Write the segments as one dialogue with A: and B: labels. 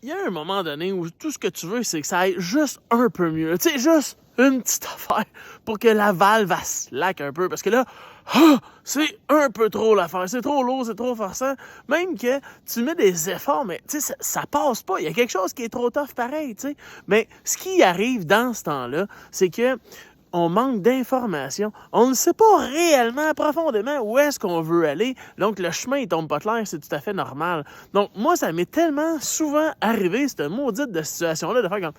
A: il y a un moment donné où tout ce que tu veux, c'est que ça aille juste un peu mieux. Tu sais, juste une petite affaire pour que la valve va slack un peu. Parce que là, c'est un peu trop l'affaire. C'est trop lourd, c'est trop forçant. Même que tu mets des efforts, mais tu sais, ça passe pas. Il y a quelque chose qui est trop tough pareil, tu sais. Mais ce qui arrive dans ce temps-là, c'est que on manque d'informations. On ne sait pas réellement, profondément, où est-ce qu'on veut aller. Donc, le chemin, il tombe pas clair, c'est tout à fait normal. Donc, moi, ça m'est tellement souvent arrivé, cette maudite de situation-là, de faire comme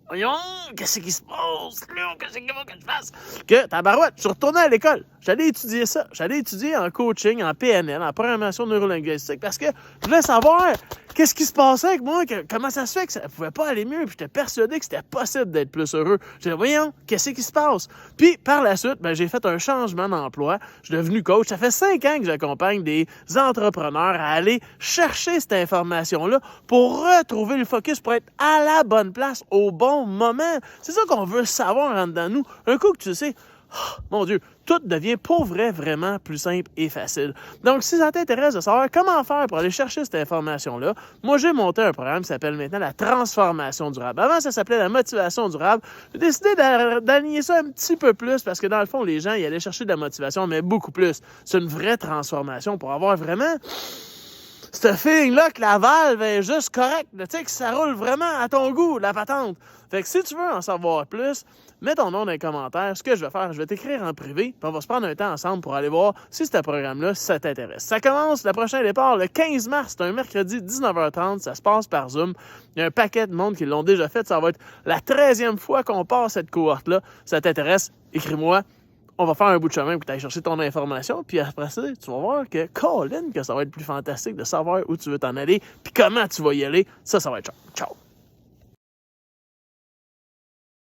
A: voyons, qu'est-ce qui se passe? Qu'est-ce qu'il faut que je fasse? Que, tabarouette, je suis retourné à l'école. J'allais étudier ça. J'allais étudier en coaching, en PNL, en programmation neurolinguistique, parce que je voulais savoir qu'est-ce qui se passait avec moi, comment ça se fait que ça pouvait pas aller mieux, puis j'étais persuadé que c'était possible d'être plus heureux. J'ai dit, voyons, qu'est-ce qui se passe? Puis, par la suite, j'ai fait un changement d'emploi. Je suis devenu coach. Ça fait 5 ans que j'accompagne des entrepreneurs à aller chercher cette information-là pour retrouver le focus, pour être à la bonne place, au bon moment. C'est ça qu'on veut savoir en dedans de nous. Un coup que tu sais, oh, mon Dieu, tout devient pour vrai vraiment plus simple et facile. Donc, si ça t'intéresse de savoir comment faire pour aller chercher cette information-là, moi, j'ai monté un programme qui s'appelle maintenant la transformation durable. Avant, ça s'appelait la motivation durable. J'ai décidé d'aligner ça un petit peu plus parce que dans le fond, les gens, ils allaient chercher de la motivation, mais beaucoup plus. C'est une vraie transformation pour avoir vraiment ce feeling-là que la valve est juste correcte, tu sais, que ça roule vraiment à ton goût, la patente. Fait que si tu veux en savoir plus, mets ton nom dans les commentaires. Ce que je vais faire, je vais t'écrire en privé, puis on va se prendre un temps ensemble pour aller voir si ce programme-là, si ça t'intéresse. Ça commence, le prochain départ, le 15 mars, c'est un mercredi, 19h30, ça se passe par Zoom. Il y a un paquet de monde qui l'ont déjà fait, ça va être la 13e fois qu'on passe cette cohorte-là. Ça t'intéresse, écris-moi. On va faire un bout de chemin pour t'aller chercher ton information, puis après ça, tu vas voir que, Colin, que ça va être plus fantastique de savoir où tu veux t'en aller, puis comment tu vas y aller. Ça va être ciao. Ciao!